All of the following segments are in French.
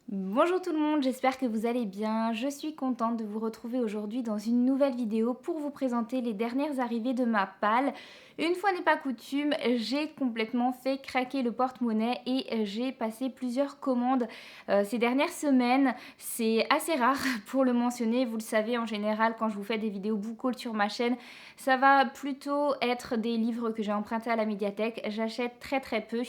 Bonjour tout le monde, j'espère que vous allez bien. Je suis contente de vous retrouver aujourd'hui dans une nouvelle vidéo pour vous présenter les dernières arrivées de ma palle. Une fois n'est pas coutume, j'ai complètement fait craquer le porte-monnaie et j'ai passé plusieurs commandes ces dernières semaines. C'est assez rare pour le mentionner, vous le savez en général quand je vous fais des vidéos book haul sur ma chaîne, ça va plutôt être des livres que j'ai empruntés à la médiathèque. J'achète très peu,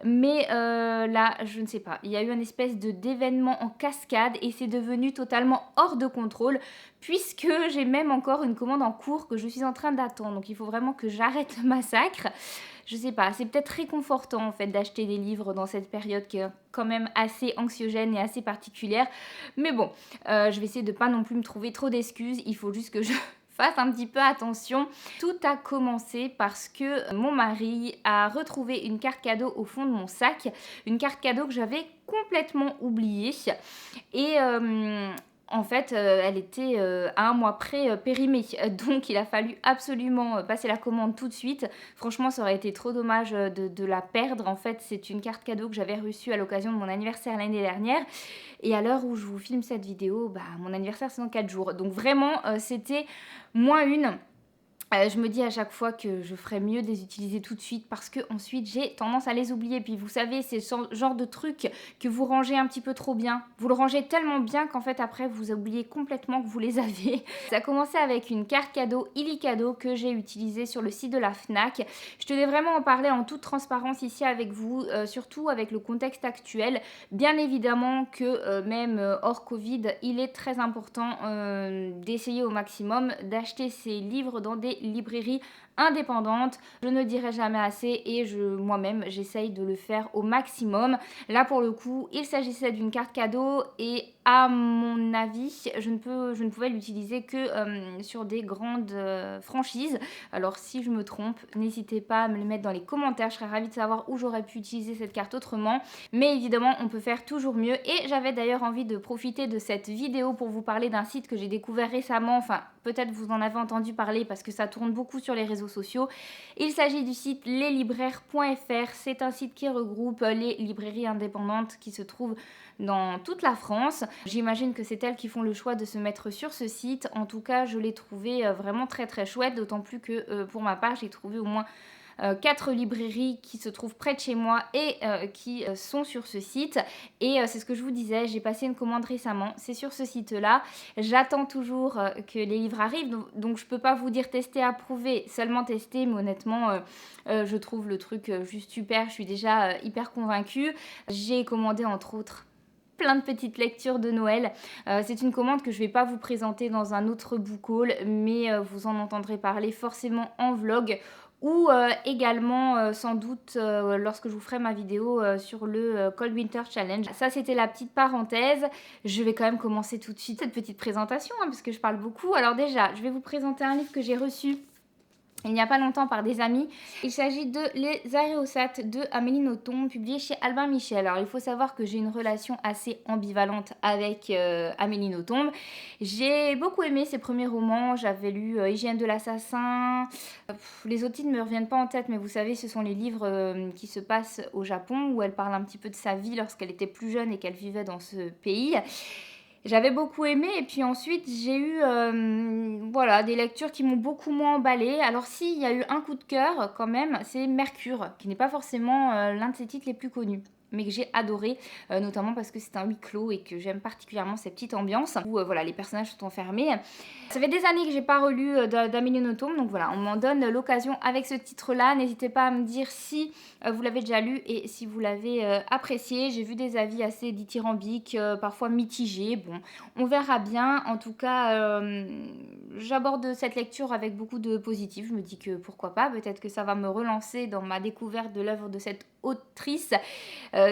mais là je ne sais pas, il y a eu une espèce d'événement en cascade et c'est devenu totalement hors de contrôle puisque j'ai même encore une commande en cours que je suis en train d'attendre. Donc il faut vraiment que j'arrête le massacre. Je sais pas, c'est peut-être réconfortant en fait d'acheter des livres dans cette période qui est quand même assez anxiogène et assez particulière. Mais bon, je vais essayer de pas non plus me trouver trop d'excuses. Il faut juste que je fasse un petit peu attention. Tout a commencé parce que mon mari a retrouvé une carte cadeau au fond de mon sac. Une carte cadeau que j'avais complètement oubliée. Et en fait, elle était à un mois près périmée. Donc, il a fallu absolument passer la commande tout de suite. Franchement, ça aurait été trop dommage de la perdre. En fait, c'est une carte cadeau que j'avais reçue à l'occasion de mon anniversaire l'année dernière. Et à l'heure où je vous filme cette vidéo, mon anniversaire, c'est dans 4 jours. Donc, vraiment, c'était moins une. Je me dis à chaque fois que je ferais mieux de les utiliser tout de suite parce que ensuite j'ai tendance à les oublier. Puis vous savez, c'est ce genre de truc que vous rangez un petit peu trop bien. Vous le rangez tellement bien qu'en fait après vous oubliez complètement que vous les avez. Ça a commencé avec une carte cadeau Illicadeau que j'ai utilisée sur le site de la Fnac. Je tenais vraiment en parler en toute transparence ici avec vous, surtout avec le contexte actuel. Bien évidemment que même hors Covid, il est très important d'essayer au maximum d'acheter ces livres dans des librairies indépendantes. Je ne le dirai jamais assez et moi-même j'essaye de le faire au maximum. Là pour le coup, il s'agissait d'une carte cadeau et à mon avis, je ne pouvais l'utiliser que sur des grandes franchises. Alors si je me trompe, n'hésitez pas à me le mettre dans les commentaires, je serais ravie de savoir où j'aurais pu utiliser cette carte autrement. Mais évidemment, on peut faire toujours mieux et j'avais d'ailleurs envie de profiter de cette vidéo pour vous parler d'un site que j'ai découvert récemment. Enfin, peut-être vous en avez entendu parler parce que ça tourne beaucoup sur les réseaux sociaux. Il s'agit du site leslibraires.fr. C'est un site qui regroupe les librairies indépendantes qui se trouvent dans toute la France. J'imagine que c'est elles qui font le choix de se mettre sur ce site. En tout cas, je l'ai trouvé vraiment très chouette, d'autant plus que pour ma part, j'ai trouvé au moins 4 librairies qui se trouvent près de chez moi et qui sont sur ce site. Et c'est ce que je vous disais, j'ai passé une commande récemment, c'est sur ce site-là. J'attends toujours que les livres arrivent, donc je peux pas vous dire tester, approuver, seulement tester, mais honnêtement, je trouve le truc juste super. Je suis déjà hyper convaincue. J'ai commandé entre autres plein de petites lectures de Noël. C'est une commande que je ne vais pas vous présenter dans un autre book haul, mais vous en entendrez parler forcément en vlog ou également sans doute lorsque je vous ferai ma vidéo sur le Cold Winter Challenge. Ça c'était la petite parenthèse. Je vais quand même commencer tout de suite cette petite présentation parce que je parle beaucoup. Alors déjà, je vais vous présenter un livre que j'ai reçu il n'y a pas longtemps par des amis. Il s'agit de Les Aréosates de Amélie Nothomb, publié chez Albin Michel. Alors il faut savoir que j'ai une relation assez ambivalente avec Amélie Nothomb. J'ai beaucoup aimé ses premiers romans. J'avais lu Hygiène de l'assassin. Les autres titres ne me reviennent pas en tête, mais vous savez, ce sont les livres qui se passent au Japon, où elle parle un petit peu de sa vie lorsqu'elle était plus jeune et qu'elle vivait dans ce pays. J'avais beaucoup aimé et puis ensuite j'ai eu voilà, des lectures qui m'ont beaucoup moins emballée. Alors si, il y a eu un coup de cœur quand même, c'est Mercure, qui n'est pas forcément l'un de ses titres les plus connus, mais que j'ai adoré, notamment parce que c'est un huis clos et que j'aime particulièrement cette petite ambiance où voilà, les personnages sont enfermés. Ça fait des années que j'ai pas relu d'Amélie Nothomb, donc voilà, on m'en donne l'occasion avec ce titre-là. N'hésitez pas à me dire si vous l'avez déjà lu et si vous l'avez apprécié. J'ai vu des avis assez dithyrambiques, parfois mitigés. Bon, on verra bien. En tout cas, j'aborde cette lecture avec beaucoup de positif. Je me dis que pourquoi pas, peut-être que ça va me relancer dans ma découverte de l'œuvre de cette autrice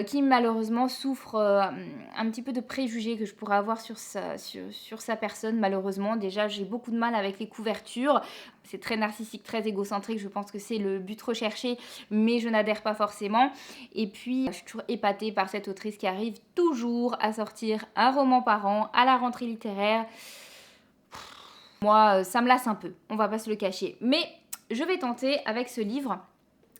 qui malheureusement souffre un petit peu de préjugés que je pourrais avoir sur sa personne. Malheureusement, déjà j'ai beaucoup de mal avec les couvertures. C'est très narcissique, très égocentrique, je pense que c'est le but recherché, mais je n'adhère pas forcément. Et puis, je suis toujours épatée par cette autrice qui arrive toujours à sortir un roman par an à la rentrée littéraire. Moi, ça me lasse un peu, on va pas se le cacher. Mais je vais tenter avec ce livre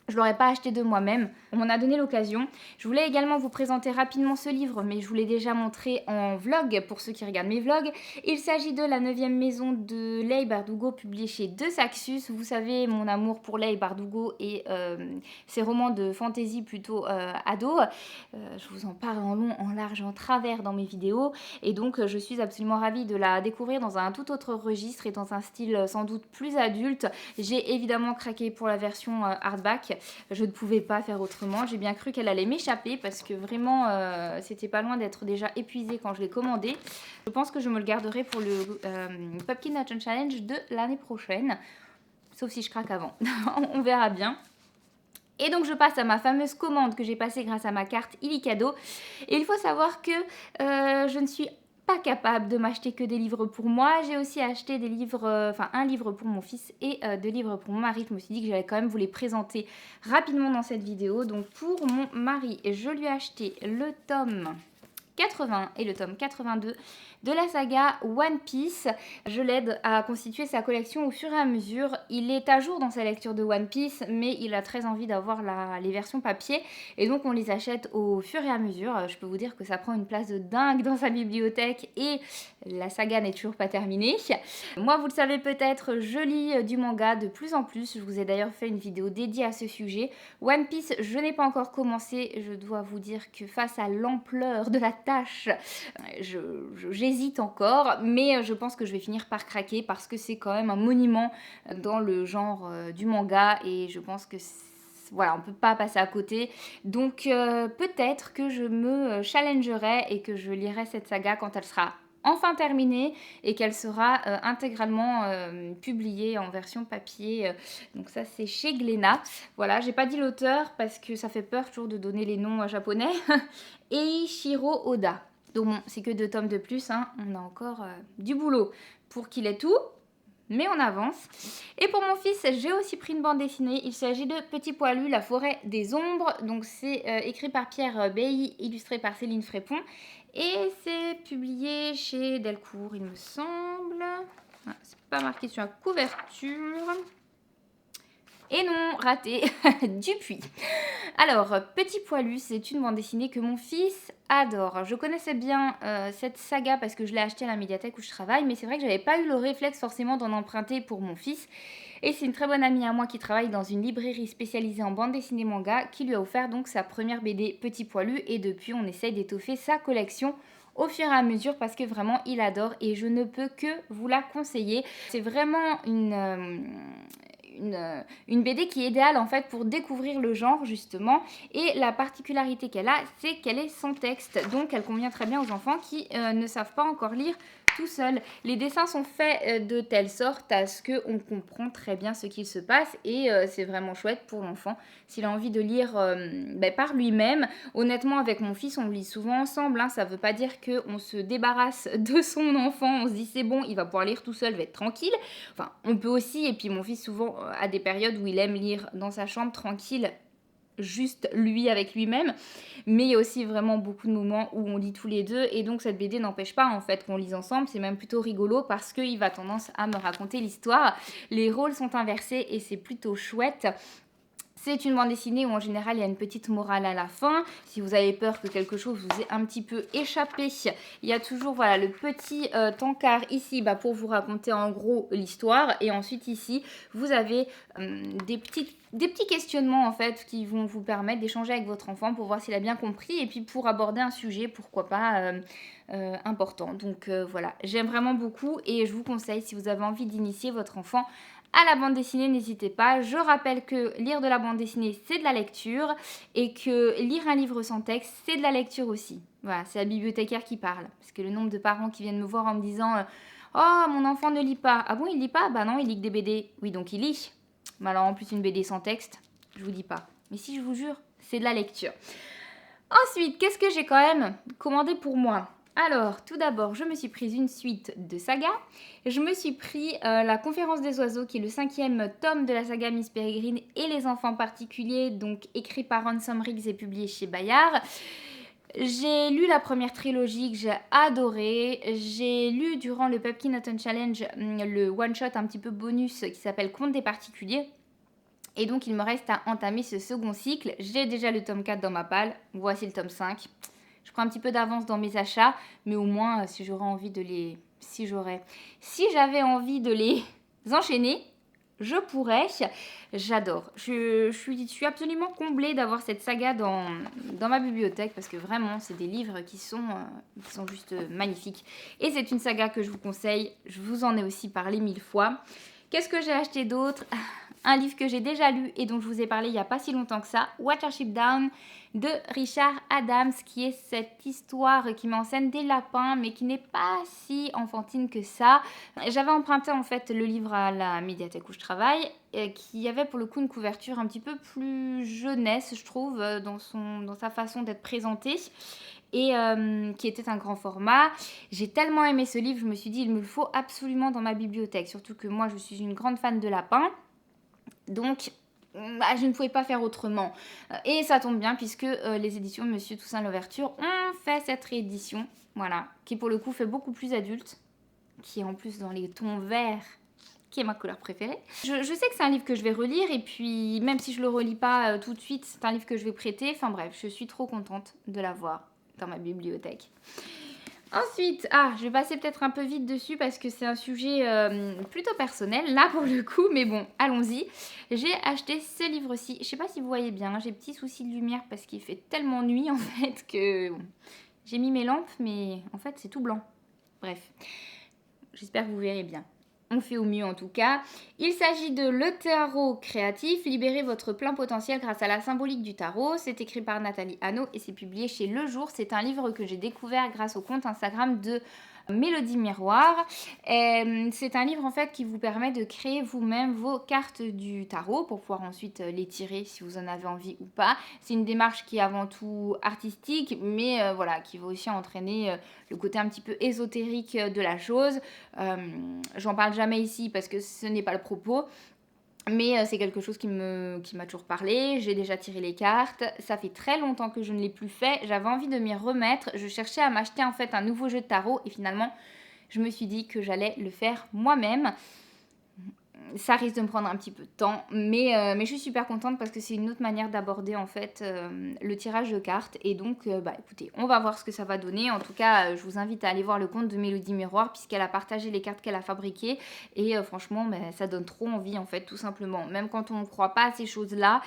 je ne l'aurais pas acheté de moi-même. On m'en a donné l'occasion. Je voulais également vous présenter rapidement ce livre, mais je vous l'ai déjà montré en vlog pour ceux qui regardent mes vlogs. Il s'agit de La 9e maison de Leigh Bardugo, publié chez De Saxus. Vous savez mon amour pour Leigh Bardugo et ses romans de fantasy plutôt ado. Je vous en parle en long, en large, en travers dans mes vidéos. Et donc je suis absolument ravie de la découvrir dans un tout autre registre et dans un style sans doute plus adulte. J'ai évidemment craqué pour la version hardback. Je ne pouvais pas faire autrement. J'ai bien cru qu'elle allait m'échapper parce que vraiment, c'était pas loin d'être déjà épuisé quand je l'ai commandé. Je pense que je me le garderai pour le Pumpkin Nut Challenge de l'année prochaine. Sauf si je craque avant. On verra bien. Et donc je passe à ma fameuse commande que j'ai passée grâce à ma carte Illicado. Et il faut savoir que je ne suis pas capable de m'acheter que des livres pour moi. J'ai aussi acheté des livres, un livre pour mon fils et 2 livres pour mon mari. Je me suis dit que j'allais quand même vous les présenter rapidement dans cette vidéo. Donc pour mon mari, je lui ai acheté le tome 80 et le tome 82 de la saga One Piece. Je l'aide à constituer sa collection au fur et à mesure. Il est à jour dans sa lecture de One Piece, mais il a très envie d'avoir les versions papier. Et donc on les achète au fur et à mesure. Je peux vous dire que ça prend une place de dingue dans sa bibliothèque et la saga n'est toujours pas terminée. Moi, vous le savez peut-être, je lis du manga de plus en plus. Je vous ai d'ailleurs fait une vidéo dédiée à ce sujet. One Piece, je n'ai pas encore commencé. Je dois vous dire que face à l'ampleur de la tâche, j'hésite encore, mais je pense que je vais finir par craquer parce que c'est quand même un monument dans le genre du manga et je pense que voilà, on ne peut pas passer à côté. Donc peut-être que je me challengerai et que je lirai cette saga quand elle sera enfin terminée et qu'elle sera intégralement publiée en version papier. Donc ça c'est chez Glénat. Voilà, j'ai pas dit l'auteur parce que ça fait peur toujours de donner les noms japonais. Eiichiro Oda. Donc bon, c'est que 2 tomes de plus, hein. On a encore du boulot pour qu'il ait tout. Mais on avance. Et pour mon fils, j'ai aussi pris une bande dessinée. Il s'agit de Petit Poilu, La forêt des ombres. Donc c'est écrit par Pierre Bailly, illustré par Céline Frépon. Et c'est publié chez Delcourt, il me semble. Ah, c'est pas marqué sur la couverture. Et non, raté, Dupuis. Alors, Petit Poilu, c'est une bande dessinée que mon fils adore. Je connaissais bien cette saga parce que je l'ai achetée à la médiathèque où je travaille, mais c'est vrai que j'avais pas eu le réflexe forcément d'en emprunter pour mon fils. Et c'est une très bonne amie à moi qui travaille dans une librairie spécialisée en bande dessinée manga qui lui a offert donc sa première BD Petit Poilu et depuis on essaye d'étoffer sa collection au fur et à mesure parce que vraiment il adore et je ne peux que vous la conseiller. C'est vraiment une BD qui est idéale en fait pour découvrir le genre justement et la particularité qu'elle a c'est qu'elle est sans texte donc elle convient très bien aux enfants qui ne savent pas encore lire tout seul. Les dessins sont faits de telle sorte à ce qu'on comprend très bien ce qu'il se passe et c'est vraiment chouette pour l'enfant s'il a envie de lire par lui-même. Honnêtement avec mon fils on lit souvent ensemble, hein. Ça veut pas dire qu'on se débarrasse de son enfant, on se dit c'est bon il va pouvoir lire tout seul, va être tranquille. Enfin on peut aussi et puis mon fils souvent a des périodes où il aime lire dans sa chambre tranquille juste lui avec lui-même, mais il y a aussi vraiment beaucoup de moments où on lit tous les deux et donc cette BD n'empêche pas en fait qu'on lise ensemble, c'est même plutôt rigolo parce qu'il va tendance à me raconter l'histoire, les rôles sont inversés et c'est plutôt chouette. C'est une bande dessinée où en général il y a une petite morale à la fin. Si vous avez peur que quelque chose vous ait un petit peu échappé, il y a toujours voilà, le petit encart ici pour vous raconter en gros l'histoire. Et ensuite ici vous avez des petits questionnements en fait qui vont vous permettre d'échanger avec votre enfant pour voir s'il a bien compris et puis pour aborder un sujet pourquoi pas important. Donc voilà, j'aime vraiment beaucoup et je vous conseille si vous avez envie d'initier votre enfant à la bande dessinée, n'hésitez pas. Je rappelle que lire de la bande dessinée, c'est de la lecture et que lire un livre sans texte, c'est de la lecture aussi. Voilà, c'est la bibliothécaire qui parle. Parce que le nombre de parents qui viennent me voir en me disant oh, mon enfant ne lit pas. Ah bon, il lit pas? Bah non, il lit que des BD. Oui, donc il lit. Mais alors en plus, une BD sans texte, je vous dis pas. Mais si, je vous jure, c'est de la lecture. Ensuite, qu'est-ce que j'ai quand même commandé pour moi? Alors, tout d'abord, je me suis prise une suite de sagas. Je me suis pris La Conférence des oiseaux, qui est le 5e tome de la saga Miss Peregrine et les enfants particuliers, donc écrit par Ransom Riggs et publié chez Bayard. J'ai lu la première trilogie que j'ai adorée. J'ai lu durant le Pumpkin Nut Challenge le one-shot un petit peu bonus qui s'appelle Conte des particuliers. Et donc il me reste à entamer ce second cycle. J'ai déjà le tome 4 dans ma palle, voici le tome 5. Je prends un petit peu d'avance dans mes achats, mais au moins si j'aurais envie de les... Si j'avais envie de les enchaîner, je pourrais. J'adore. Je suis absolument comblée d'avoir cette saga dans ma bibliothèque parce que vraiment, c'est des livres qui sont juste magnifiques. Et c'est une saga que je vous conseille. Je vous en ai aussi parlé 1000 fois. Qu'est-ce que j'ai acheté d'autre? Un livre que j'ai déjà lu et dont je vous ai parlé il n'y a pas si longtemps que ça, Watership Down de Richard Adams, qui est cette histoire qui met en scène des lapins, mais qui n'est pas si enfantine que ça. J'avais emprunté en fait le livre à la médiathèque où je travaille, qui avait pour le coup une couverture un petit peu plus jeunesse, je trouve, dans sa façon d'être présentée. Et qui était un grand format. J'ai tellement aimé ce livre, je me suis dit il me le faut absolument dans ma bibliothèque, surtout que moi je suis une grande fan de lapins. Donc, je ne pouvais pas faire autrement. Et ça tombe bien puisque les éditions Monsieur Toussaint Louverture ont fait cette réédition, voilà, qui pour le coup fait beaucoup plus adulte, qui est en plus dans les tons verts, qui est ma couleur préférée. Je sais que c'est un livre que je vais relire et puis même si je le relis pas tout de suite, c'est un livre que je vais prêter. Enfin bref, je suis trop contente de l'avoir dans ma bibliothèque. Ensuite, je vais passer peut-être un peu vite dessus parce que c'est un sujet plutôt personnel, là pour le coup, mais bon, allons-y. J'ai acheté ce livre-ci, je sais pas si vous voyez bien, j'ai petits soucis de lumière parce qu'il fait tellement nuit en fait que bon, j'ai mis mes lampes, mais en fait c'est tout blanc. Bref, j'espère que vous verrez bien. On fait au mieux en tout cas. Il s'agit de Le Tarot créatif, libérez votre plein potentiel grâce à la symbolique du tarot. C'est écrit par Nathalie Hanot et c'est publié chez Le Jour. C'est un livre que j'ai découvert grâce au compte Instagram de Mélodie Miroir. C'est un livre en fait qui vous permet de créer vous-même vos cartes du tarot pour pouvoir ensuite les tirer si vous en avez envie ou pas. C'est une démarche qui est avant tout artistique, mais voilà, qui va aussi entraîner le côté un petit peu ésotérique de la chose. J'en parle jamais ici parce que ce n'est pas le propos. Mais c'est quelque chose qui m'a toujours parlé, j'ai déjà tiré les cartes, ça fait très longtemps que je ne l'ai plus fait, j'avais envie de m'y remettre, je cherchais à m'acheter en fait un nouveau jeu de tarot et finalement je me suis dit que j'allais le faire moi-même. Ça risque de me prendre un petit peu de temps, mais je suis super contente parce que c'est une autre manière d'aborder en fait le tirage de cartes. Et donc, écoutez, on va voir ce que ça va donner. En tout cas, je vous invite à aller voir le compte de Mélodie Miroir puisqu'elle a partagé les cartes qu'elle a fabriquées. Et franchement, ça donne trop envie en fait, tout simplement. Même quand on ne croit pas à ces choses-là,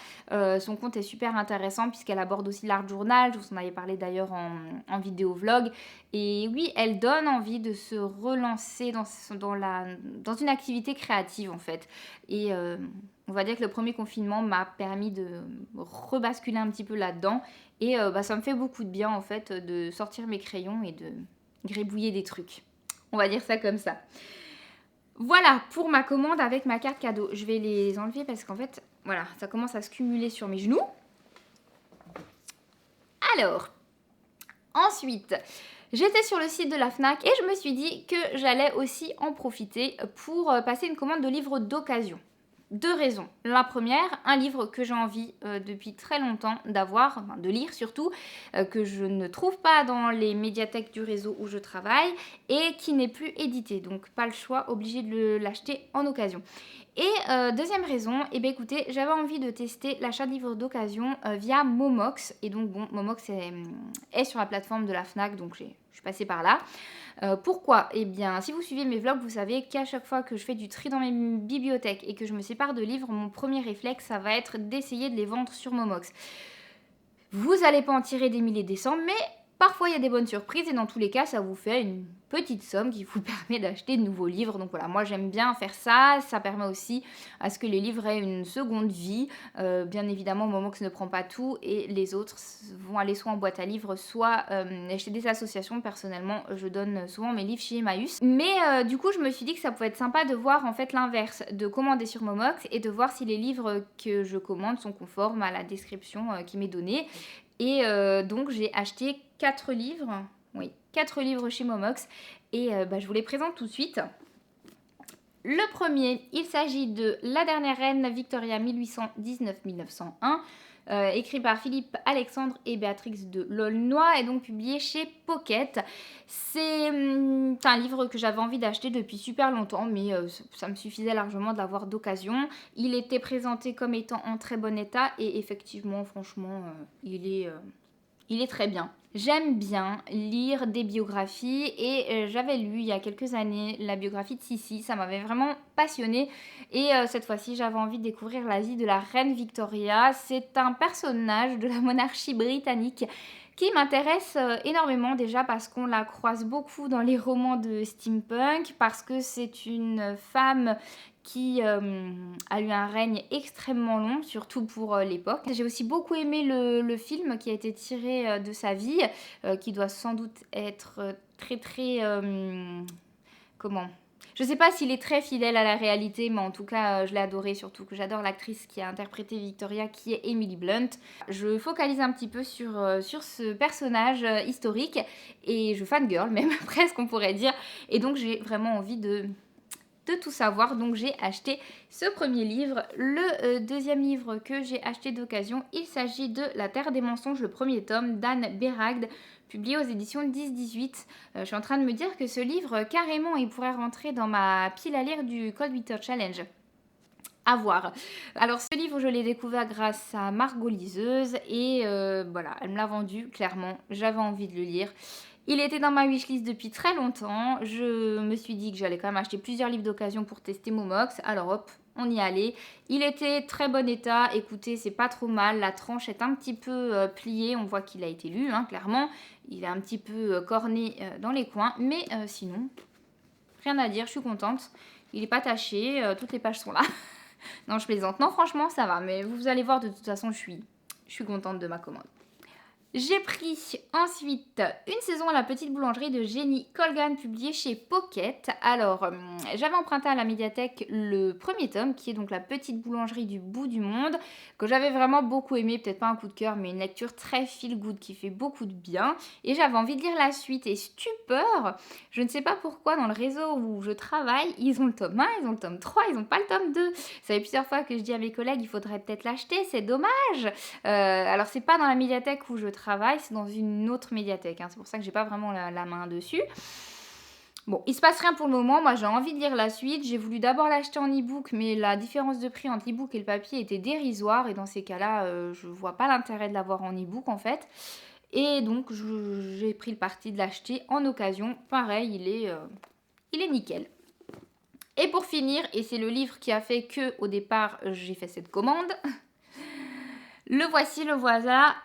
son compte est super intéressant puisqu'elle aborde aussi l'art journal. Je vous en avais parlé d'ailleurs en vidéo vlog. Et oui, elle donne envie de se relancer dans une activité créative en fait. Et on va dire que le premier confinement m'a permis de rebasculer un petit peu là-dedans. Et ça me fait beaucoup de bien en fait de sortir mes crayons et de gribouiller des trucs. On va dire ça comme ça. Voilà pour ma commande avec ma carte cadeau. Je vais les enlever parce qu'en fait, voilà, ça commence à se cumuler sur mes genoux. Alors, ensuite... J'étais sur le site de la FNAC et je me suis dit que j'allais aussi en profiter pour passer une commande de livres d'occasion. Deux raisons. La première, un livre que j'ai envie depuis très longtemps d'avoir, enfin, de lire surtout, que je ne trouve pas dans les médiathèques du réseau où je travaille et qui n'est plus édité. Donc pas le choix, obligé de l'acheter en occasion. Et deuxième raison, écoutez, j'avais envie de tester l'achat de livres d'occasion via Momox. Et donc bon, Momox est sur la plateforme de la FNAC, donc je suis passée par là. Pourquoi? Eh bien, si vous suivez mes vlogs, vous savez qu'à chaque fois que je fais du tri dans mes bibliothèques et que je me sépare de livres, mon premier réflexe, ça va être d'essayer de les vendre sur Momox. Vous n'allez pas en tirer des milliers et des cents, mais parfois il y a des bonnes surprises et dans tous les cas, ça vous fait une petite somme qui vous permet d'acheter de nouveaux livres. Donc voilà, moi j'aime bien faire ça. Ça permet aussi à ce que les livres aient une seconde vie. Bien évidemment, Momox ne prend pas tout et les autres vont aller soit en boîte à livres, soit chez des associations. Personnellement, je donne souvent mes livres chez Emmaüs. Mais du coup, je me suis dit que ça pouvait être sympa de voir en fait l'inverse, de commander sur Momox et de voir si les livres que je commande sont conformes à la description qui m'est donnée. Et donc j'ai acheté 4 livres. Oui, 4 livres chez Momox et je vous les présente tout de suite. Le premier, il s'agit de La dernière reine, Victoria 1819-1901 écrit par Philippe Alexandre et Béatrix de Laulnoy et donc publié chez Pocket. C'est un livre que j'avais envie d'acheter depuis super longtemps, mais ça me suffisait largement de l'avoir d'occasion. Il était présenté comme étant en très bon état et effectivement, franchement, il est très bien. J'aime bien lire des biographies et j'avais lu il y a quelques années la biographie de Sissi, ça m'avait vraiment passionnée et cette fois-ci j'avais envie de découvrir la vie de la reine Victoria. C'est un personnage de la monarchie britannique qui m'intéresse énormément déjà parce qu'on la croise beaucoup dans les romans de steampunk, parce que c'est une femme qui a eu un règne extrêmement long, surtout pour l'époque. J'ai aussi beaucoup aimé le film qui a été tiré de sa vie, qui doit sans doute être très... comment je sais pas s'il est très fidèle à la réalité, mais en tout cas, je l'ai adoré, surtout que j'adore l'actrice qui a interprété Victoria, qui est Emily Blunt. Je focalise un petit peu sur ce personnage historique, et je fangirl même, presque on pourrait dire. Et donc j'ai vraiment envie de tout savoir, donc j'ai acheté ce premier livre. Le deuxième livre que j'ai acheté d'occasion, il s'agit de La Terre des mensonges, le premier tome d'Anne Beragde, publié aux éditions 10-18. Je suis en train de me dire que ce livre, carrément, il pourrait rentrer dans ma pile à lire du Cold Winter Challenge. À voir. Alors ce livre, je l'ai découvert grâce à Margot Liseuse et voilà, elle me l'a vendu, clairement, j'avais envie de le lire. Il était dans ma wishlist depuis très longtemps. Je me suis dit que j'allais quand même acheter plusieurs livres d'occasion pour tester Momox. Alors hop, on y allait. Il était très bon état. Écoutez, c'est pas trop mal. La tranche est un petit peu pliée. On voit qu'il a été lu, hein, clairement. Il est un petit peu corné dans les coins. Mais sinon, rien à dire, je suis contente. Il n'est pas taché. Toutes les pages sont là. Non, je plaisante. Non, franchement, ça va. Mais vous allez voir, de toute façon, je suis contente de ma commande. J'ai pris ensuite Une saison à la petite boulangerie de Jenny Colgan, publiée chez Pocket. Alors, j'avais emprunté à la médiathèque le premier tome, qui est donc La petite boulangerie du bout du monde, que j'avais vraiment beaucoup aimé, peut-être pas un coup de cœur, mais une lecture très feel good qui fait beaucoup de bien. Et j'avais envie de lire la suite. Et stupeur, je ne sais pas pourquoi, dans le réseau où je travaille, ils ont le tome 1, ils ont le tome 3, ils n'ont pas le tome 2. Ça fait plusieurs fois que je dis à mes collègues, il faudrait peut-être l'acheter, c'est dommage. Alors, c'est pas dans la médiathèque où je travaille, c'est dans une autre médiathèque, hein. C'est pour ça que j'ai pas vraiment la main dessus. Bon, il se passe rien pour le moment, moi j'ai envie de lire la suite. J'ai voulu d'abord l'acheter en e-book, mais la différence de prix entre l'e-book et le papier était dérisoire, et dans ces cas-là, je vois pas l'intérêt de l'avoir en e-book en fait. Et donc j'ai pris le parti de l'acheter en occasion. Pareil, il est nickel. Et pour finir, et c'est le livre qui a fait que au départ j'ai fait cette commande, le voici, le voilà,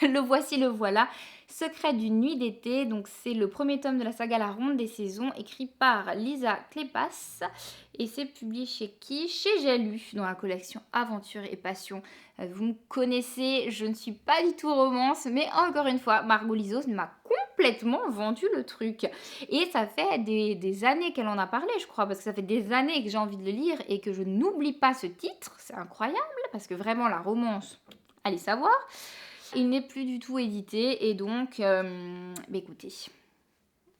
le voici, le voilà, Secret d'une nuit d'été. Donc c'est le premier tome de la saga La Ronde des Saisons, écrit par Lisa Kleypas. Et c'est publié chez qui? Chez J'ai lu, dans la collection Aventure et Passion. Vous me connaissez, je ne suis pas du tout romance, mais encore une fois, Margot Liseuse m'a complètement vendu le truc. Et ça fait des années qu'elle en a parlé, je crois, parce que ça fait des années que j'ai envie de le lire et que je n'oublie pas ce titre. C'est incroyable, parce que vraiment la romance, allez savoir. Il n'est plus du tout édité et donc, écoutez,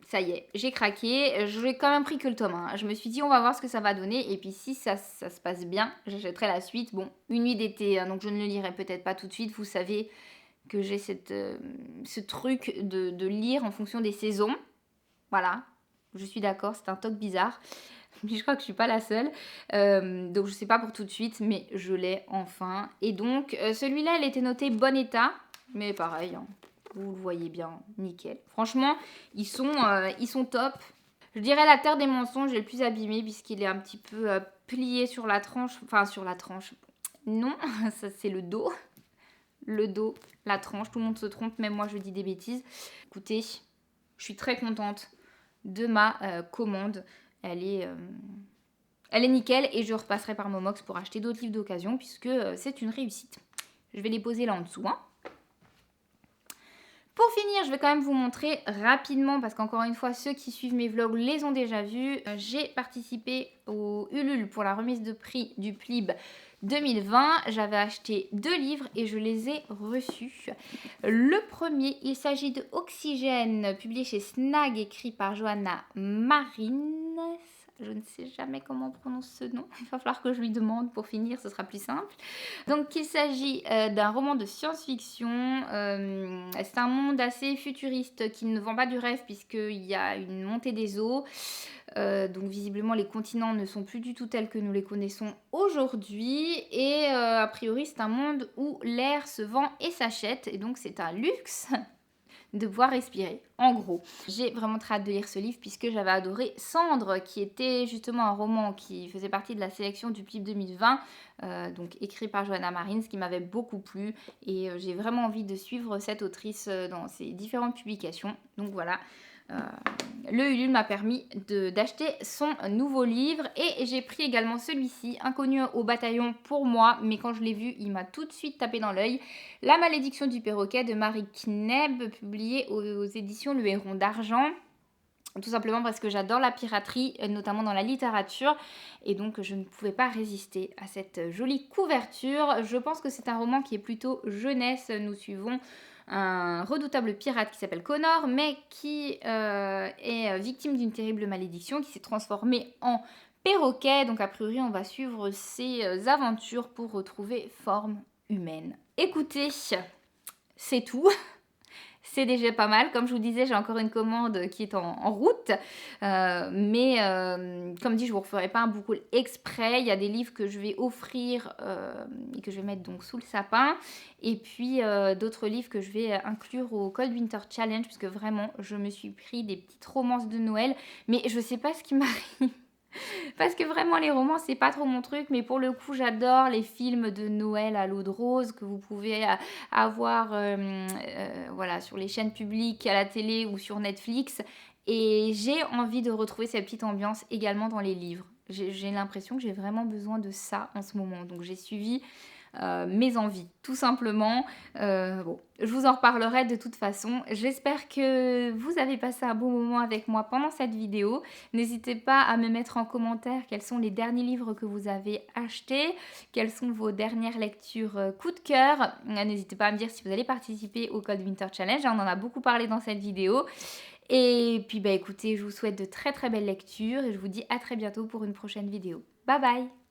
ça y est, j'ai craqué. Je n'ai quand même pris que le tome 1. Je me suis dit, on va voir ce que ça va donner. Et puis si ça se passe bien, j'achèterai la suite. Bon, une nuit d'été, hein, donc je ne le lirai peut-être pas tout de suite. Vous savez que j'ai ce truc de lire en fonction des saisons. Voilà, je suis d'accord, c'est un toc bizarre. Mais je crois que je suis pas la seule. Donc je sais pas pour tout de suite, mais je l'ai enfin. Et donc celui-là, il était noté bon état. Mais pareil, hein, vous le voyez bien, nickel. Franchement, ils sont top. Je dirais La Terre des mensonges est le plus abîmé puisqu'il est un petit peu plié sur la tranche. Enfin, sur la tranche. Non, ça c'est le dos. Le dos, la tranche, tout le monde se trompe, même moi je dis des bêtises. Écoutez, je suis très contente de ma commande. Elle est nickel et je repasserai par Momox pour acheter d'autres livres d'occasion puisque c'est une réussite. Je vais les poser là en dessous, hein. Pour finir, je vais quand même vous montrer rapidement, parce qu'encore une fois, ceux qui suivent mes vlogs les ont déjà vus. J'ai participé au Ulule pour la remise de prix du PLIB 2020. J'avais acheté 2 livres et je les ai reçus. Le premier, il s'agit de Oxygène, publié chez Snag, écrit par Johanna Marines. je ne sais jamais comment on prononce ce nom. Il va falloir que je lui demande pour finir, ce sera plus simple. Donc il s'agit d'un roman de science-fiction. C'est un monde assez futuriste qui ne vend pas du rêve puisqu'il y a une montée des eaux. Donc visiblement les continents ne sont plus du tout tels que nous les connaissons aujourd'hui. Et a priori c'est un monde où l'air se vend et s'achète. Et donc c'est un luxe de pouvoir respirer, en gros. J'ai vraiment très hâte de lire ce livre puisque j'avais adoré Cendre, qui était justement un roman qui faisait partie de la sélection du PIB 2020, donc écrit par Johanna Marins, qui m'avait beaucoup plu et j'ai vraiment envie de suivre cette autrice dans ses différentes publications. Donc voilà. Le Ulule m'a permis d'acheter son nouveau livre et j'ai pris également celui-ci, Inconnu au bataillon pour moi, mais quand je l'ai vu, il m'a tout de suite tapé dans l'œil. La malédiction du perroquet de Marie Kneb, publié aux éditions Le Héron d'Argent. Tout simplement parce que j'adore la piraterie, notamment dans la littérature, et donc je ne pouvais pas résister à cette jolie couverture. Je pense que c'est un roman qui est plutôt jeunesse. Nous suivons un redoutable pirate qui s'appelle Connor, mais qui est victime d'une terrible malédiction, qui s'est transformé en perroquet. Donc a priori, on va suivre ses aventures pour retrouver forme humaine. Écoutez, c'est tout. C'est déjà pas mal. Comme je vous disais, j'ai encore une commande qui est en route. Mais comme dit, je ne vous referai pas un book haul exprès. Il y a des livres que je vais offrir et que je vais mettre donc sous le sapin. Et puis d'autres livres que je vais inclure au Cold Winter Challenge. Puisque vraiment, je me suis pris des petites romances de Noël. Mais je ne sais pas ce qui m'arrive. Parce que vraiment les romans c'est pas trop mon truc, mais pour le coup j'adore les films de Noël à l'eau de rose que vous pouvez avoir voilà, sur les chaînes publiques, à la télé ou sur Netflix. Et j'ai envie de retrouver cette petite ambiance également dans les livres. J'ai l'impression que j'ai vraiment besoin de ça en ce moment. Donc j'ai suivi mes envies, tout simplement. Bon, je vous en reparlerai de toute façon. J'espère que vous avez passé un bon moment avec moi pendant cette vidéo. N'hésitez pas à me mettre en commentaire quels sont les derniers livres que vous avez achetés, quelles sont vos dernières lectures coup de cœur. N'hésitez pas à me dire si vous allez participer au Cold Winter Challenge. On en a beaucoup parlé dans cette vidéo. Et puis bah écoutez, je vous souhaite de très très belles lectures et je vous dis à très bientôt pour une prochaine vidéo. Bye bye!